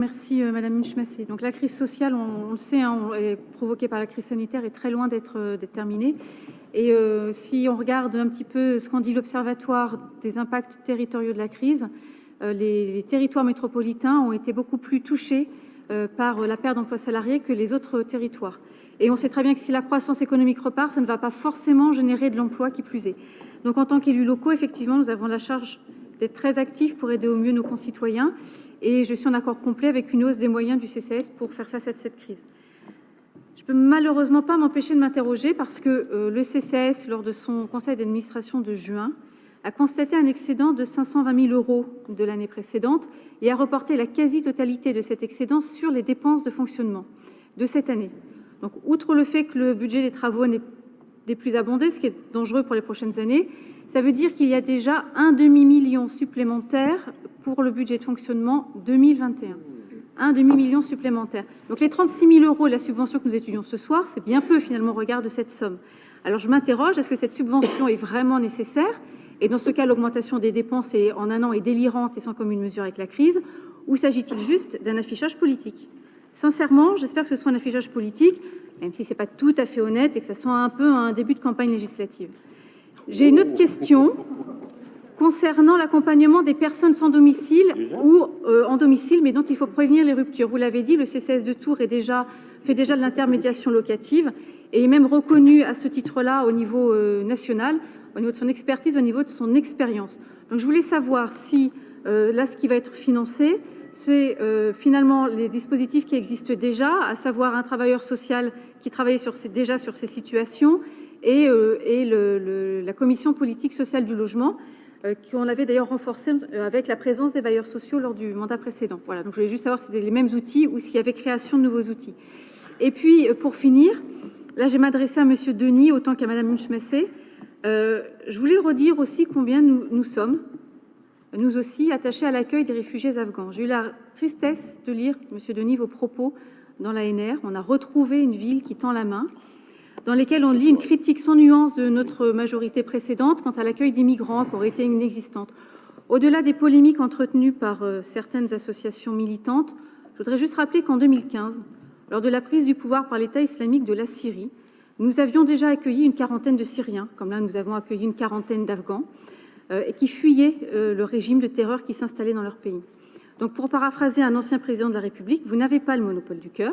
Merci Madame Munch-Massé. Donc la crise sociale, on le sait, est provoquée par la crise sanitaire, est très loin d'être terminée. Et si on regarde un petit peu ce qu'en dit l'Observatoire des impacts territoriaux de la crise, les territoires métropolitains ont été beaucoup plus touchés par la perte d'emplois salariés que les autres territoires. Et on sait très bien que si la croissance économique repart, ça ne va pas forcément générer de l'emploi qui plus est. Donc en tant qu'élus locaux, effectivement, nous avons la charge d'être très actifs pour aider au mieux nos concitoyens. Et je suis en accord complet avec une hausse des moyens du CCS pour faire face à cette crise. Je ne peux malheureusement pas m'empêcher de m'interroger parce que le CCS, lors de son conseil d'administration de juin, a constaté un excédent de 520 000 € de l'année précédente et a reporté la quasi-totalité de cet excédent sur les dépenses de fonctionnement de cette année. Donc, outre le fait que le budget des travaux n'est des plus abondés, ce qui est dangereux pour les prochaines années, ça veut dire qu'il y a déjà un demi-million supplémentaire pour le budget de fonctionnement 2021. Un demi-million supplémentaire. Donc les 36 000 € de la subvention que nous étudions ce soir, c'est bien peu finalement au regard de cette somme. Alors je m'interroge, est-ce que cette subvention est vraiment nécessaire? Et dans ce cas, l'augmentation des dépenses en un an est délirante et sans commune mesure avec la crise. Ou s'agit-il juste d'un affichage politique? Sincèrement, j'espère que ce soit un affichage politique, même si ce n'est pas tout à fait honnête et que ça soit un peu un début de campagne législative. J'ai une autre question concernant l'accompagnement des personnes sans domicile ou en domicile, mais dont il faut prévenir les ruptures. Vous l'avez dit, le CCS de Tours fait déjà de l'intermédiation locative et est même reconnu à ce titre-là au niveau national, au niveau de son expertise, au niveau de son expérience. Donc je voulais savoir si, là, ce qui va être financé, c'est finalement les dispositifs qui existent déjà, à savoir un travailleur social qui travaillait déjà sur ces situations et la commission politique sociale du logement, qu'on avait d'ailleurs renforcé avec la présence des bailleurs sociaux lors du mandat précédent. Voilà, donc je voulais juste savoir si c'était les mêmes outils ou s'il y avait création de nouveaux outils. Et puis, pour finir, là, je vais m'adresser à M. Denis autant qu'à Mme Munch-Massé. Je voulais redire aussi combien nous sommes, nous aussi, attachés à l'accueil des réfugiés afghans. J'ai eu la tristesse de lire, M. Denis, vos propos dans l'ANR. On a retrouvé une ville qui tend la main, dans lesquels on lit une critique sans nuance de notre majorité précédente quant à l'accueil des migrants qui aurait été inexistante. Au-delà des polémiques entretenues par certaines associations militantes, je voudrais juste rappeler qu'en 2015, lors de la prise du pouvoir par l'État islamique de la Syrie, nous avions déjà accueilli une quarantaine de Syriens, comme là nous avons accueilli une quarantaine d'Afghans, qui fuyaient le régime de terreur qui s'installait dans leur pays. Donc pour paraphraser un ancien président de la République, vous n'avez pas le monopole du cœur.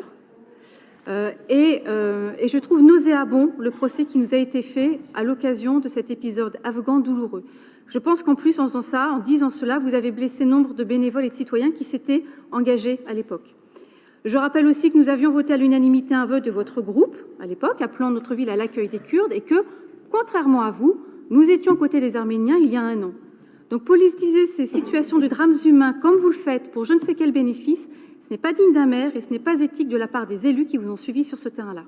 Et je trouve nauséabond le procès qui nous a été fait à l'occasion de cet épisode afghan douloureux. Je pense qu'en plus, en disant cela, vous avez blessé nombre de bénévoles et de citoyens qui s'étaient engagés à l'époque. Je rappelle aussi que nous avions voté à l'unanimité un vote de votre groupe, à l'époque, appelant notre ville à l'accueil des Kurdes, et que, contrairement à vous, nous étions aux côtés des Arméniens il y a un an. Donc politiser ces situations de drames humains comme vous le faites pour je ne sais quel bénéfice, ce n'est pas digne d'un maire et ce n'est pas éthique de la part des élus qui vous ont suivi sur ce terrain-là.